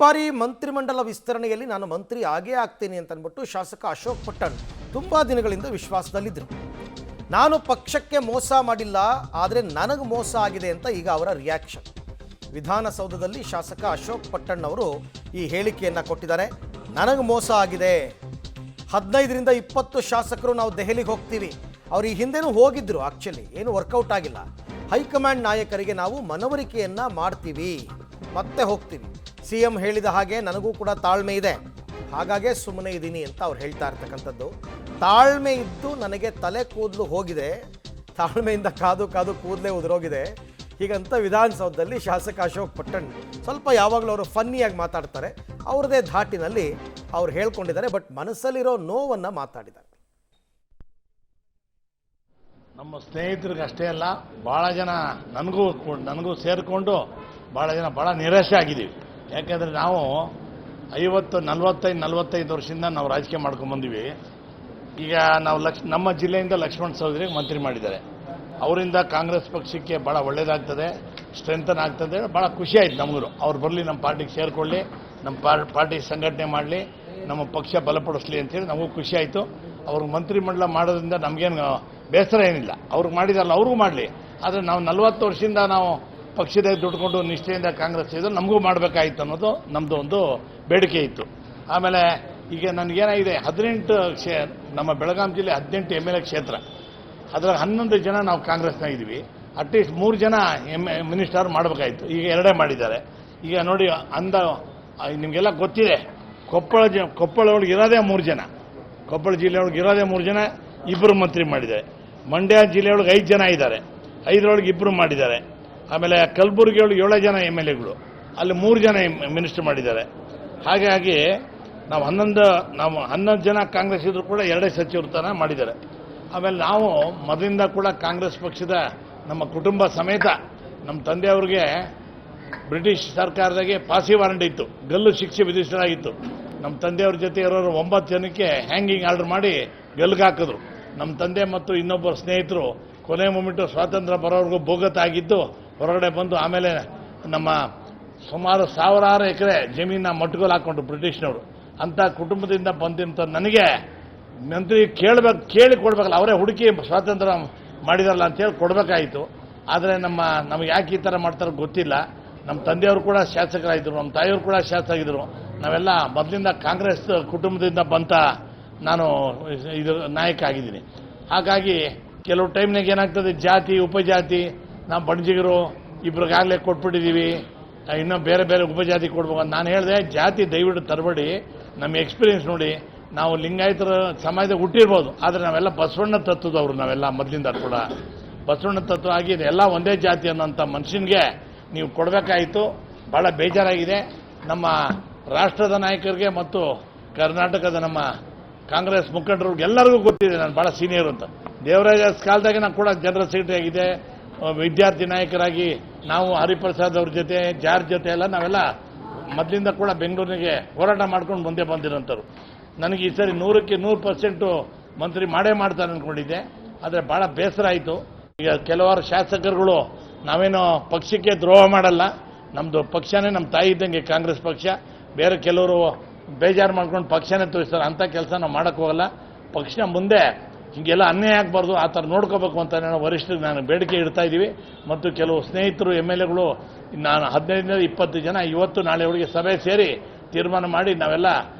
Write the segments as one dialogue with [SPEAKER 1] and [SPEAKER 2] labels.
[SPEAKER 1] ಬಾರಿ ಮಂತ್ರಿಮಂಡಲ ವಿಸ್ತರಣೆಯಲ್ಲಿ ನಾನು ಮಂತ್ರಿ ಆಗೇ ಆಗ್ತೀನಿ ಅಂತ ಅಂದ್ಬಿಟ್ಟು ಶಾಸಕ ಅಶೋಕ್ ಪಟ್ಟಣ್ ತುಂಬಾ ದಿನಗಳಿಂದ ವಿಶ್ವಾಸದಲ್ಲಿದ್ದರು. ನಾನು ಪಕ್ಷಕ್ಕೆ ಮೋಸ ಮಾಡಿಲ್ಲ, ಆದರೆ ನನಗೆ ಮೋಸ ಆಗಿದೆ ಅಂತ ಈಗ ಅವರ ರಿಯಾಕ್ಷನ್. ವಿಧಾನಸೌಧದಲ್ಲಿ ಶಾಸಕ ಅಶೋಕ್ ಪಟ್ಟಣ್ ಅವರು ಈ ಹೇಳಿಕೆಯನ್ನು ಕೊಟ್ಟಿದ್ದಾರೆ. ನನಗೆ ಮೋಸ ಆಗಿದೆ, 15ರಿಂದ 20 ಶಾಸಕರು ನಾವು ದೆಹಲಿಗೆ ಹೋಗ್ತೀವಿ. ಅವರು ಈ ಹಿಂದೆನೂ ಹೋಗಿದ್ರು, ಆಕ್ಚುಲಿ ಏನು ವರ್ಕೌಟ್ ಆಗಿಲ್ಲ. ಹೈಕಮಾಂಡ್ ನಾಯಕರಿಗೆ ನಾವು ಮನವರಿಕೆಯನ್ನು ಮಾಡ್ತೀವಿ, ಮತ್ತೆ ಹೋಗ್ತೀವಿ. CM ಹೇಳಿದ ಹಾಗೆ ನನಗೂ ಕೂಡ ತಾಳ್ಮೆ ಇದೆ, ಹಾಗಾಗೇ ಸುಮ್ಮನೆ ಇದ್ದೀನಿ ಅಂತ ಅವ್ರು ಹೇಳ್ತಾ ಇರ್ತಕ್ಕಂಥದ್ದು. ತಾಳ್ಮೆ ಇದ್ದು ನನಗೆ ತಲೆ ಕೂದಲು ಹೋಗಿದೆ, ತಾಳ್ಮೆಯಿಂದ ಕಾದು ಕಾದು ಕೂದಲೇ ಉದುರೋಗಿದೆ ಹೀಗಂತ ವಿಧಾನಸೌಧದಲ್ಲಿ ಶಾಸಕ ಅಶೋಕ್ ಪಟ್ಟಣ್ ಸ್ವಲ್ಪ ಯಾವಾಗಲೂ ಅವರು ಫನ್ನಿಯಾಗಿ ಮಾತಾಡ್ತಾರೆ. ಅವ್ರದೇ ಧಾಟಿನಲ್ಲಿ ಅವ್ರು ಹೇಳ್ಕೊಂಡಿದ್ದಾರೆ, ಬಟ್ ಮನಸ್ಸಲ್ಲಿರೋ ನೋವನ್ನು ಮಾತಾಡಿದ್ದಾರೆ.
[SPEAKER 2] ನಮ್ಮ ಸ್ನೇಹಿತರಿಗೆ ಅಷ್ಟೇ ಅಲ್ಲ, ಭಾಳ ಜನ ನನಗೂ ಸೇರಿಕೊಂಡು ಭಾಳ ಜನ ಭಾಳ ನಿರಾಶೆ ಆಗಿದ್ದೀವಿ. ಯಾಕೆಂದರೆ ನಾವು 45 ವರ್ಷದಿಂದ ನಾವು ರಾಜಕೀಯ ಮಾಡ್ಕೊಂಡ್ಬಂದಿವಿ. ಈಗ ನಾವು ನಮ್ಮ ಜಿಲ್ಲೆಯಿಂದ ಲಕ್ಷ್ಮಣ್ ಸಹೋದರಿಗೆ ಮಂತ್ರಿ ಮಾಡಿದ್ದಾರೆ. ಅವರಿಂದ ಕಾಂಗ್ರೆಸ್ ಪಕ್ಷಕ್ಕೆ ಭಾಳ ಒಳ್ಳೆಯದಾಗ್ತದೆ, ಸ್ಟ್ರೆಂಥನ್ ಆಗ್ತದೆ. ಭಾಳ ಖುಷಿ ಆಯ್ತು ನಮಗೂ. ಅವ್ರು ಬರಲಿ, ನಮ್ಮ ಪಾರ್ಟಿಗೆ ಸೇರಿಕೊಳ್ಳಿ, ನಮ್ಮ ಪಾರ್ಟಿ ಸಂಘಟನೆ ಮಾಡಲಿ, ನಮ್ಮ ಪಕ್ಷ ಬಲಪಡಿಸಲಿ ಅಂತೇಳಿ ನಮಗೂ ಖುಷಿ ಆಯಿತು. ಅವ್ರಿಗೆ ಮಂತ್ರಿಮಂಡಲ ಮಾಡೋದ್ರಿಂದ ನಮಗೇನು ಬೇಸರ ಏನಿಲ್ಲ. ಅವ್ರಿಗೆ ಮಾಡಿದಾರಲ್ಲ ಅವ್ರಿಗೂ ಮಾಡಲಿ. ಆದರೆ ನಾವು 40 ವರ್ಷದಿಂದ ನಾವು ಪಕ್ಷದ ದುಡ್ಕೊಂಡು ನಿಷ್ಠೆಯಿಂದ ಕಾಂಗ್ರೆಸ್ ಇದ್ದು ನಮಗೂ ಮಾಡಬೇಕಾಗಿತ್ತು ಅನ್ನೋದು ನಮ್ಮದು ಒಂದು ಬೇಡಿಕೆ ಇತ್ತು. ಆಮೇಲೆ ಈಗ ನನಗೇನಾಗಿದೆ, 18 ನಮ್ಮ ಬೆಳಗಾಂ ಜಿಲ್ಲೆ 18 MLA ಕ್ಷೇತ್ರ, ಅದರಲ್ಲಿ 11 ಜನ ನಾವು ಕಾಂಗ್ರೆಸ್ನಾಗ ಇದ್ದೀವಿ. ಅಟ್ಲೀಸ್ಟ್ 3 ಜನ ಮಿನಿಸ್ಟರ್ ಮಾಡಬೇಕಾಗಿತ್ತು, ಈಗ 2 ಮಾಡಿದ್ದಾರೆ. ಈಗ ನೋಡಿ, ನಿಮಗೆಲ್ಲ ಗೊತ್ತಿದೆ, ಕೊಪ್ಪಳ ಒಳಗೆ ಇರೋದೇ 3 ಜನ, ಕೊಪ್ಪಳ ಜಿಲ್ಲೆಯೊಳಗೆ ಇರೋದೇ 3 ಜನ, 2 ಮಂತ್ರಿ ಮಾಡಿದ್ದಾರೆ. ಮಂಡ್ಯ ಜಿಲ್ಲೆಯೊಳಗೆ 5 ಜನ ಇದ್ದಾರೆ, 5ರೊಳಗೆ 2 ಮಾಡಿದ್ದಾರೆ. ಆಮೇಲೆ ಕಲಬುರಗಿ ಒಳಗೆ 7 ಜನ MLAಗಳು, ಅಲ್ಲಿ 3 ಜನ ಮಿನಿಸ್ಟರ್ ಮಾಡಿದ್ದಾರೆ. ಹಾಗಾಗಿ ನಾವು 11 ಜನ ಕಾಂಗ್ರೆಸ್ ಇದ್ರೂ ಕೂಡ 2 ಸಚಿವರು ತನ ಮಾಡಿದ್ದಾರೆ. ಆಮೇಲೆ ನಾವು ಮೊದಲಿಂದ ಕೂಡ ಕಾಂಗ್ರೆಸ್ ಪಕ್ಷದ ನಮ್ಮ ಕುಟುಂಬ ಸಮೇತ, ನಮ್ಮ ತಂದೆಯವ್ರಿಗೆ ಬ್ರಿಟಿಷ್ ಸರ್ಕಾರದಾಗೆ ಫಾಸಿ ವಾರಂಟ್ ಇತ್ತು, ಗಲ್ಲು ಶಿಕ್ಷೆ ವಿಧಿಸಲಾಗಿತ್ತು. ನಮ್ಮ ತಂದೆಯವ್ರ ಜೊತೆ ಇರೋರು 9 ಜನಕ್ಕೆ ಹ್ಯಾಂಗಿಂಗ್ ಆರ್ಡರ್ ಮಾಡಿ ಗಲ್ಗೆ ಹಾಕಿದ್ರು. ನಮ್ಮ ತಂದೆ ಮತ್ತು ಇನ್ನೊಬ್ಬರು ಸ್ನೇಹಿತರು ಕೊನೆ ಮೂಮೆಂಟು ಸ್ವಾತಂತ್ರ್ಯ ಬರೋವರೆಗೂ ಭೂಗತ ಹೊರಗಡೆ ಬಂದು ಆಮೇಲೆ ನಮ್ಮ ಸುಮಾರು 1000 ಎಕರೆ ಜಮೀನ ಮಟ್ಟಗೋಲು ಹಾಕ್ಕೊಂಡ್ರು ಬ್ರಿಟಿಷ್ನವರು. ಅಂಥ ಕುಟುಂಬದಿಂದ ಬಂದಂಥ ನನಗೆ ಮಂತ್ರಿ ಕೇಳಿ ಕೊಡಬೇಕಲ್ಲ, ಅವರೇ ಹುಡುಕಿ ಸ್ವಾತಂತ್ರ್ಯ ಮಾಡಿದಾರಲ್ಲ ಅಂತೇಳಿ ಕೊಡಬೇಕಾಯಿತು. ಆದರೆ ನಮಗೆ ಯಾಕೆ ಈ ಥರ ಮಾಡ್ತಾರೋ ಗೊತ್ತಿಲ್ಲ. ನಮ್ಮ ತಂದೆಯವರು ಕೂಡ ಶಾಸಕರಾಗಿದ್ದರು, ನಮ್ಮ ತಾಯಿಯವರು ಕೂಡ ಶಾಸಕರಾಗಿದ್ದರು. ನಾವೆಲ್ಲ ಮೊದಲಿಂದ ಕಾಂಗ್ರೆಸ್ ಕುಟುಂಬದಿಂದ ಬಂತ ನಾನು ನಾಯಕ ಆಗಿದ್ದೀನಿ. ಹಾಗಾಗಿ ಕೆಲವು ಟೈಮ್ನಾಗ ಏನಾಗ್ತದೆ, ಜಾತಿ ಉಪಜಾತಿ, ನಾವು ಬಣಜಿಗರು ಇಬ್ರಿಗಾಗಲೇ ಕೊಟ್ಬಿಟ್ಟಿದ್ದೀವಿ, ಇನ್ನೂ ಬೇರೆ ಬೇರೆ ಉಪಜಾತಿ ಕೊಡ್ಬೇಕು ಅಂತ ನಾನು ಹೇಳಿದೆ. ಜಾತಿ ದಯವಿಟ್ಟು ತರಬೇಡಿ, ನಮ್ಮ ಎಕ್ಸ್ಪೀರಿಯನ್ಸ್ ನೋಡಿ. ನಾವು ಲಿಂಗಾಯತರ ಸಮಾಜದಾಗ ಹುಟ್ಟಿರ್ಬೋದು, ಆದರೆ ನಾವೆಲ್ಲ ಬಸವಣ್ಣ ತತ್ವದವರು, ನಾವೆಲ್ಲ ಮೊದಲಿಂದ ಕೂಡ ಬಸವಣ್ಣ ತತ್ವ ಆಗಿದೆ. ಎಲ್ಲ ಒಂದೇ ಜಾತಿ ಅನ್ನೋಂಥ ಮನುಷ್ಯನಿಗೆ ನೀವು ಕೊಡಬೇಕಾಯಿತು. ಭಾಳ ಬೇಜಾರಾಗಿದೆ. ನಮ್ಮ ರಾಷ್ಟ್ರದ ನಾಯಕರಿಗೆ ಮತ್ತು ಕರ್ನಾಟಕದ ನಮ್ಮ ಕಾಂಗ್ರೆಸ್ ಮುಖಂಡರಿಗೆ ಎಲ್ಲರಿಗೂ ಗೊತ್ತಿದೆ ನಾನು ಭಾಳ ಸೀನಿಯರ್ ಅಂತ. ದೇವರಾಜ ಕಾಲದಾಗೆ ನಾನು ಕೂಡ ಜನರಲ್ ಸೆಕ್ರೆಟರಿ ಆಗಿದೆ, ವಿದ್ಯಾರ್ಥಿ ನಾಯಕರಾಗಿ ನಾವು ಹರಿಪ್ರಸಾದ್ ಅವ್ರ ಜೊತೆ, ಜಾರ್ಜ್ ಜೊತೆ ಎಲ್ಲ ನಾವೆಲ್ಲ ಮೊದಲಿಂದ ಕೂಡ ಬೆಂಗಳೂರಿಗೆ ಹೋರಾಟ ಮಾಡ್ಕೊಂಡು ಮುಂದೆ ಬಂದಿರೋಂಥವ್ರು. ನನಗೆ ಈ ಸರಿ 100ಕ್ಕೆ 100% ಮಂತ್ರಿ ಮಾಡ್ತಾರೆ ಅಂದ್ಕೊಂಡಿದ್ದೆ, ಆದರೆ ಭಾಳ ಬೇಸರ ಆಯಿತು. ಈಗ ಕೆಲವಾರು ಶಾಸಕರುಗಳು ನಾವೇನೋ ಪಕ್ಷಕ್ಕೆ ದ್ರೋಹ ಮಾಡಲ್ಲ, ನಮ್ಮದು ಪಕ್ಷನೇ ನಮ್ಮ ತಾಯಿ ಇದ್ದಂಗೆ ಕಾಂಗ್ರೆಸ್ ಪಕ್ಷ. ಬೇರೆ ಕೆಲವರು ಬೇಜಾರು ಮಾಡ್ಕೊಂಡು ಪಕ್ಷನೇ ತೋರಿಸ್ತಾರೆ, ಅಂಥ ಕೆಲಸ ನಾವು ಮಾಡೋಕ್ಕೆ ಹೋಗಲ್ಲ. ಪಕ್ಷ ಮುಂದೆ ಹೀಗೆಲ್ಲ ಅನ್ಯಾಯ ಆಗಬಾರ್ದು, ಆ ಥರ ನೋಡ್ಕೋಬೇಕು ಅಂತ ವರಿಷ್ಠರಿಗೆ ನಾನು ಬೇಡಿಕೆ ಇಡ್ತಾ ಇದ್ದೀವಿ. ಮತ್ತು ಕೆಲವು ಸ್ನೇಹಿತರು MLAಗಳು ನಾನು 15ರಿಂದ 20 ಜನ ಇವತ್ತು ನಾಳೆ ಒಳಗೆ ಸಭೆ ಸೇರಿ ತೀರ್ಮಾನ ಮಾಡಿ ನಾವೆಲ್ಲ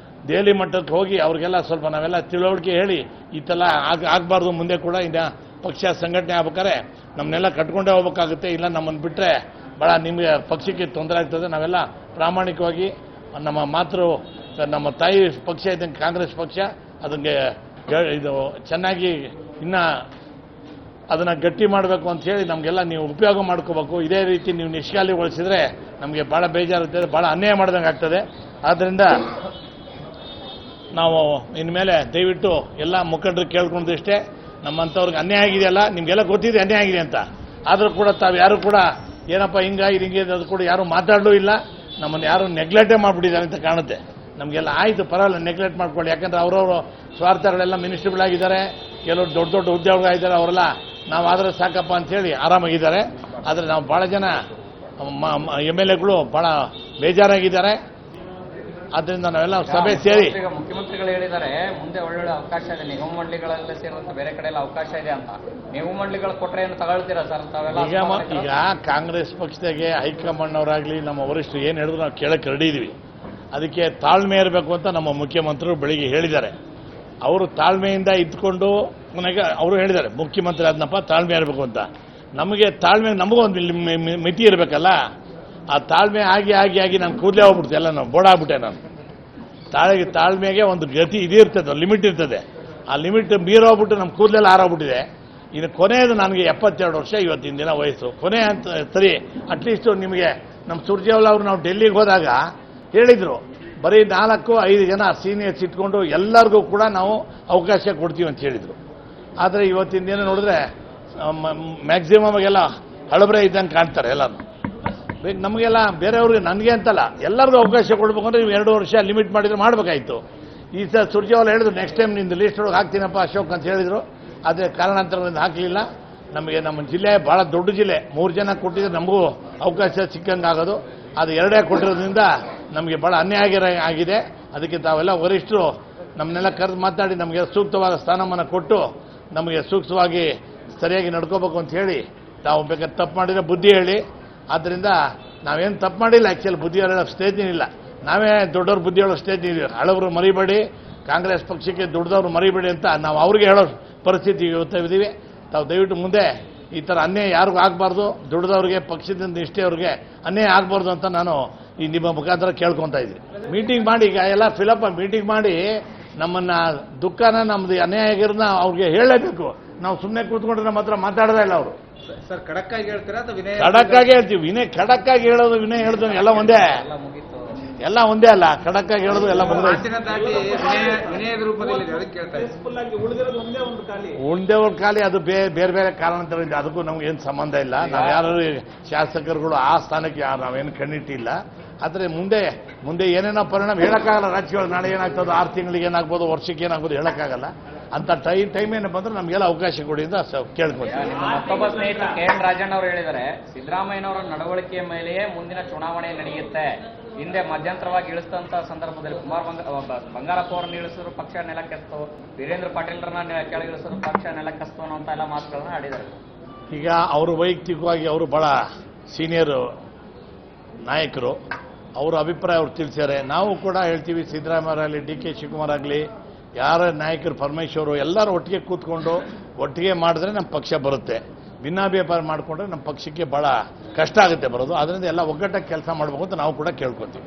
[SPEAKER 2] ದೆಹಲಿ ಮಟ್ಟಕ್ಕೆ ಹೋಗಿ ಅವ್ರಿಗೆಲ್ಲ ಸ್ವಲ್ಪ ನಾವೆಲ್ಲ ತಿಳುವಳಿಕೆ ಹೇಳಿ ಈ ಥರ ಆಗಬಾರ್ದು, ಮುಂದೆ ಕೂಡ ಇನ್ನು ಪಕ್ಷ ಸಂಘಟನೆ ಆಗ್ಬೇಕಾದ್ರೆ ನಮ್ಮನ್ನೆಲ್ಲ ಕಟ್ಕೊಂಡೇ ಹೋಗ್ಬೇಕಾಗುತ್ತೆ, ಇಲ್ಲ ನಮ್ಮನ್ನು ಬಿಟ್ಟರೆ ಭಾಳ ನಿಮಗೆ ಪಕ್ಷಕ್ಕೆ ತೊಂದರೆ ಆಗ್ತದೆ. ನಾವೆಲ್ಲ ಪ್ರಾಮಾಣಿಕವಾಗಿ ನಮ್ಮ ತಾಯಿ ಪಕ್ಷ ಇದ್ದಂಗೆ ಕಾಂಗ್ರೆಸ್ ಪಕ್ಷ ಅದಕ್ಕೆ ಇದು ಚೆನ್ನಾಗಿ ಇನ್ನು ಅದನ್ನು ಗಟ್ಟಿ ಮಾಡಬೇಕು ಅಂತ ಹೇಳಿ ನಮಗೆಲ್ಲ ನೀವು ಉಪಯೋಗ ಮಾಡ್ಕೋಬೇಕು. ಇದೇ ರೀತಿ ನೀವು ನಿಷ್ಕಾಲಿಗೊಳಿಸಿದರೆ ನಮಗೆ ಭಾಳ ಬೇಜಾರಾಗ್ತದೆ, ಭಾಳ ಅನ್ಯಾಯ ಮಾಡ್ದಂಗೆ ಆಗ್ತದೆ. ಆದ್ದರಿಂದ ನಾವು ಇನ್ಮೇಲೆ ದಯವಿಟ್ಟು ಎಲ್ಲ ಮುಖಂಡರು ಕೇಳ್ಕೊಂಡಿಷ್ಟೇ, ನಮ್ಮಂಥವ್ರಿಗೆ ಅನ್ಯಾಯ ಆಗಿದೆಯಲ್ಲ, ನಿಮಗೆಲ್ಲ ಗೊತ್ತಿದೆ ಅನ್ಯಾಯ ಆಗಿದೆ ಅಂತ, ಆದರೂ ಕೂಡ ತಾವು ಯಾರು ಕೂಡ ಏನಪ್ಪ ಹಿಂಗೆ ಅದು ಕೂಡ ಯಾರು ಮಾತಾಡಲೂ ಇಲ್ಲ. ನಮ್ಮನ್ನು ಯಾರು ನೆಗ್ಲೆಕ್ಟೇ ಮಾಡಿಬಿಟ್ಟಿದ್ದಾರೆ ಅಂತ ಕಾಣುತ್ತೆ. ನಮಗೆಲ್ಲ ಆಯಿತು, ಪರವಾಗಿಲ್ಲ, ನೆಗ್ಲೆಕ್ಟ್ ಮಾಡ್ಕೊಳ್ಳಿ. ಯಾಕಂದರೆ ಅವರವರು ಸ್ವಾರ್ಥಗಳೆಲ್ಲ ಮಿನಿಸ್ಟ್ರಿಗಳಾಗಿದ್ದಾರೆ, ಕೆಲವರು ದೊಡ್ಡ ದೊಡ್ಡ ಉದ್ಯೋಗಗಳಾಗಿದ್ದಾರೆ, ಅವರೆಲ್ಲ ನಾವು ಆದರೆ ಸಾಕಪ್ಪ ಅಂಥೇಳಿ ಆರಾಮಾಗಿದ್ದಾರೆ. ಆದರೆ ನಾವು ಭಾಳ ಜನ MLAಗಳು ಭಾಳ ಬೇಜಾರಾಗಿದ್ದಾರೆ. ಆದ್ದರಿಂದ ನಾವೆಲ್ಲ ಸಭೆ ಸೇರಿ
[SPEAKER 3] ಈಗ ಮುಖ್ಯಮಂತ್ರಿಗಳು ಹೇಳಿದ್ದಾರೆ ಮುಂದೆ ಒಳ್ಳೊಳ್ಳೆ ಅವಕಾಶ ಇದೆ, ನಿಗಮ ಮಂಡಳಿಗಳೆಲ್ಲ ಸೇರಿದಂತೆ ಬೇರೆ ಕಡೆ ಎಲ್ಲ ಅವಕಾಶ ಇದೆ ಅಂತ. ನಿಗಮ ಮಂಡಳಿಗಳು ಕೊಟ್ಟರೆ ಏನು ತಗೊಳ್ತೀರಾ ಸರ್ ತಾವೆಲ್ಲ?
[SPEAKER 2] ಈಗ ಕಾಂಗ್ರೆಸ್ ಪಕ್ಷದಾಗೆ ಹೈಕಮಾಂಡ್ ಅವರಾಗಲಿ ನಮ್ಮ ವರಿಷ್ಠರು ಏನು ಹೇಳಿದ್ರು ನಾವು ಕೇಳಕ್ಕೆ ರೆಡಿ ಇದೀವಿ. ಅದಕ್ಕೆ ತಾಳ್ಮೆ ಇರಬೇಕು ಅಂತ ನಮ್ಮ ಮುಖ್ಯಮಂತ್ರಿಗಳು ಬೆಳಿಗ್ಗೆ ಹೇಳಿದ್ದಾರೆ. ಅವರು ತಾಳ್ಮೆಯಿಂದ ಇದ್ಕೊಂಡು ಕೊನೆಗೆ ಅವರು ಹೇಳಿದ್ದಾರೆ, ಮುಖ್ಯಮಂತ್ರಿ ಆದ್ನಪ್ಪ ತಾಳ್ಮೆ ಇರಬೇಕು ಅಂತ. ನಮಗೆ ತಾಳ್ಮೆ ನಮಗೊಂದು ಮಿತಿ ಇರಬೇಕಲ್ಲ. ಆ ತಾಳ್ಮೆ ಆಗಿ ಆಗಿ ಆಗಿ ನಾನು ಕೂದಲೇ ಹೋಗ್ಬಿಡ್ತೆ, ಎಲ್ಲ ನಾನು ಬೋಡಾಗ್ಬಿಟ್ಟೆ. ನಾನು ತಾಳ್ಮೆಗೆ ಒಂದು ಗತಿ ಇದೇ ಇರ್ತದೆ, ಲಿಮಿಟ್ ಇರ್ತದೆ. ಆ ಲಿಮಿಟ್ ಮೀರೋಗ್ಬಿಟ್ಟು ನಮ್ಮ ಕೂದಲೆಲ್ಲ ಹಾರೋಗ್ಬಿಟ್ಟಿದೆ. ಇನ್ನು ಕೊನೆಯದು ನನಗೆ 72 ವರ್ಷ ಇವತ್ತಿನ ದಿನ ವಯಸ್ಸು. ಕೊನೆ ಅಂತ ಸರಿ, ಅಟ್ಲೀಸ್ಟ್ ನಿಮಗೆ ನಮ್ಮ ಸುರ್ಜೇವಾಲಾ ಅವರು ನಾವು ಡೆಲ್ಲಿಗೆ ಹೋದಾಗ ಹೇಳಿದರು, ಬರೀ 4-5 ಜನ ಸೀನಿಯರ್ಸ್ ಇಟ್ಕೊಂಡು ಎಲ್ಲರಿಗೂ ಕೂಡ ನಾವು ಅವಕಾಶ ಕೊಡ್ತೀವಿ ಅಂತ ಹೇಳಿದರು. ಆದರೆ ಇವತ್ತಿನ ದಿನ ನೋಡಿದ್ರೆ ಮ್ಯಾಕ್ಸಿಮಮ್ ಎಲ್ಲ ಹಳಬರೇ ಇದ್ದಂಗೆ ಕಾಣ್ತಾರೆ ಎಲ್ಲರೂ. ನಮಗೆಲ್ಲ ಬೇರೆಯವ್ರಿಗೆ, ನನಗೆ ಅಂತಲ್ಲ, ಎಲ್ಲರಿಗೂ ಅವಕಾಶ ಕೊಡಬೇಕು ಅಂದರೆ ನೀವು 2 ವರ್ಷ ಲಿಮಿಟ್ ಮಾಡಿದ್ರೆ ಮಾಡಬೇಕಾಯಿತು. ಈ ಸಲ ಸುರ್ಜೇವಾಲಾ ಹೇಳಿದ್ರು, ನೆಕ್ಸ್ಟ್ ಟೈಮ್ ನಿಂದು ಲಿಸ್ಟ್ ಒಳಗೆ ಹಾಕ್ತೀನಪ್ಪ ಅಶೋಕ್ ಅಂತ ಹೇಳಿದರು. ಆದರೆ ಕಾರಣಾಂತರದಿಂದ ಹಾಕಲಿಲ್ಲ. ನಮಗೆ ನಮ್ಮ ಜಿಲ್ಲೆ ಭಾಳ ದೊಡ್ಡ ಜಿಲ್ಲೆ, 3 ಜನ ಕೊಟ್ಟಿದ್ರೆ ನಮಗೂ ಅವಕಾಶ ಸಿಕ್ಕಂಗೆ ಆಗೋದು. ಅದು 2 ಕೊಟ್ಟಿರೋದ್ರಿಂದ ನಮಗೆ ಭಾಳ ಅನ್ಯಾಯ ಆಗಿದೆ. ಅದಕ್ಕೆ ತಾವೆಲ್ಲ ವರಿಷ್ಠರು ನಮ್ಮನ್ನೆಲ್ಲ ಕರೆದು ಮಾತಾಡಿ ನಮಗೆ ಸೂಕ್ತವಾದ ಸ್ಥಾನಮಾನ ಕೊಟ್ಟು ನಮಗೆ ಸೂಕ್ತವಾಗಿ ಸರಿಯಾಗಿ ನಡ್ಕೋಬೇಕು ಅಂತ ಹೇಳಿ, ತಾವು ಬೇಕಾದ್ರೆ ತಪ್ಪು ಮಾಡಿದರೆ ಬುದ್ಧಿ ಹೇಳಿ. ಆದ್ದರಿಂದ ನಾವೇನು ತಪ್ಪು ಮಾಡಿಲ್ಲ, ಆ್ಯಕ್ಚುಲಿ ಬುದ್ಧಿ ಹೇಳೋ ಸ್ಟೇಜ್ ಇಲ್ಲ. ನಾವೇ ದೊಡ್ಡವ್ರ ಬುದ್ಧಿ ಹೇಳೋ ಸ್ಟೇಜ್ ಇದೀವಿ. ಹಳಬರು ಮರಿಬೇಡಿ, ಕಾಂಗ್ರೆಸ್ ಪಕ್ಷಕ್ಕೆ ದುಡ್ದವ್ರು ಮರಿಬೇಡಿ ಅಂತ ನಾವು ಅವ್ರಿಗೆ ಹೇಳೋ ಪರಿಸ್ಥಿತಿ ಇವತ್ತಿದ್ದೀವಿ. ತಾವು ದಯವಿಟ್ಟು ಮುಂದೆ ಈ ಥರ ಅನ್ಯಾಯ ಯಾರಿಗೂ ಆಗಬಾರ್ದು, ದುಡ್ದವ್ರಿಗೆ, ಪಕ್ಷದಿಂದ ನಿಷ್ಠೆಯವ್ರಿಗೆ ಅನ್ಯಾಯ ಆಗಬಾರ್ದು ಅಂತ ನಾನು ಈ ನಿಮ್ಮ ಮುಖಾಂತರ ಕೇಳ್ಕೊತಾ ಇದ್ದೀನಿ. ಮೀಟಿಂಗ್ ಮಾಡಿ, ಈಗ ಎಲ್ಲ ಫಿಲಪ್ ಮೀಟಿಂಗ್ ಮಾಡಿ ನಮ್ಮನ್ನ ದುಃಖನ, ನಮ್ದು ಅನ್ಯಾಯ ಆಗಿರೋದನ್ನ ಅವ್ರಿಗೆ ಹೇಳಲೇಬೇಕು. ನಾವು ಸುಮ್ಮನೆ ಕೂತ್ಕೊಂಡ್ರೆ ನಮ್ಮ ಹತ್ರ ಮಾತಾಡೋದೇ ಇಲ್ಲ ಅವರು.
[SPEAKER 3] ಸರ್ ಖಡಕ್ ಆಗಿ ಹೇಳ್ತೀರಾ ಅಥವಾ ವಿನಯ?
[SPEAKER 2] ಖಡಕ್ ಆಗಿ ಹೇಳ್ತೀವಿ. ಖಡಕ್ ಆಗಿ ಹೇಳೋದು, ವಿನಯ ಹೇಳೋದು ಎಲ್ಲ ಒಂದೇ, ಎಲ್ಲ ಒಂದೇ ಅಲ್ಲ. ಖಡಕ್ ಆಗಿ ಹೇಳೋದು ಎಲ್ಲ
[SPEAKER 3] ವಿನಯದ ರೂಪದಲ್ಲಿ
[SPEAKER 2] ಉಳ್ದೇವ್ರ ಖಾಲಿ, ಅದು ಬೇರೆ ಬೇರೆ ಕಾರಣಾಂತರದಿಂದ ಅದಕ್ಕೂ ನಮ್ಗೆ ಏನು ಸಂಬಂಧ ಇಲ್ಲ. ನಾವು ಯಾರು ಶಾಸಕರುಗಳು ಆ ಸ್ಥಾನಕ್ಕೆ ನಾವೇನು ಕಣ್ಣಿಟ್ಟಿಲ್ಲ. ಆದರೆ ಮುಂದೆ ಏನೇನೋ ಪರಿಣಾಮ ಹೇಳಕ್ಕಾಗಲ್ಲ. ರಾಜಕೀಯ ನಾಳೆ ಏನಾಗ್ತದೆ, 6 ತಿಂಗಳಿಗೆ ಏನಾಗ್ಬೋದು, ವರ್ಷಕ್ಕೆ ಏನಾಗ್ಬೋದು ಹೇಳಕ್ಕಾಗಲ್ಲ. ಅಂತ ಟೈಮ್ ಏನು ಬಂದ್ರೆ ನಮಗೆಲ್ಲ ಅವಕಾಶ ಕೊಡಿ ಅಂತ ಕೇಳ್ಕೊಳ್ತೀವಿ.
[SPEAKER 3] ನಿಮ್ಮ ಮತ್ತೊಬ್ಬ ಸ್ನೇಹಿತರು KN ರಾಜಣ್ಣ ಅವರು ಹೇಳಿದ್ದಾರೆ, ಸಿದ್ದರಾಮಯ್ಯನವರ ನಡವಳಿಕೆಯ ಮೇಲೆಯೇ ಮುಂದಿನ ಚುನಾವಣೆ ನಡೆಯುತ್ತೆ. ಹಿಂದೆ ಮಧ್ಯಂತರವಾಗಿ ಇಳಿಸಿದಂತ ಸಂದರ್ಭದಲ್ಲಿ ಬಂಗಾರಪ್ಪ ಅವರನ್ನು ಇಳಿಸಿದ್ರು, ಪಕ್ಷ ನೆಲಕ್ಕೆಸ್ತು. ವೀರೇಂದ್ರ ಪಾಟೀಲ್ರನ್ನ ಕೆಳಗಿಳಿಸಿದ್ರು, ಪಕ್ಷ ನೆಲಕ್ಕೆಸ್ತು ಅನ್ನೋಂತ ಎಲ್ಲ ಮಾತುಗಳನ್ನ ಆಡಿದ್ದಾರೆ.
[SPEAKER 2] ಈಗ ಅವರು ವೈಯಕ್ತಿಕವಾಗಿ ಅವರು ಬಹಳ ಸೀನಿಯರ್ ನಾಯಕರು, ಅವರ ಅಭಿಪ್ರಾಯ ಅವ್ರು ತಿಳಿಸ್ಯಾರೆ. ನಾವು ಕೂಡ ಹೇಳ್ತೀವಿ, ಸಿದ್ದರಾಮಯ್ಯ DK ಶಿವಕುಮಾರ್ ಆಗಲಿ, ಯಾರ ನಾಯಕರು, ಪರಮೇಶ್ವರು ಎಲ್ಲರೂ ಒಟ್ಟಿಗೆ ಕೂತ್ಕೊಂಡು ಒಟ್ಟಿಗೆ ಮಾಡಿದ್ರೆ ನಮ್ಮ ಪಕ್ಷ ಬರುತ್ತೆ. ಭಿನ್ನಾಭಿಪ್ರಾಯ ಮಾಡಿಕೊಂಡ್ರೆ ನಮ್ಮ ಪಕ್ಷಕ್ಕೆ ಬಹಳ ಕಷ್ಟ ಆಗುತ್ತೆ ಬರೋದು. ಅದರಿಂದ ಎಲ್ಲ ಒಗ್ಗಟ್ಟಾಗಿ ಕೆಲಸ ಮಾಡಬೇಕು ಅಂತ ನಾವು ಕೂಡ ಕೇಳ್ಕೊತೀವಿ.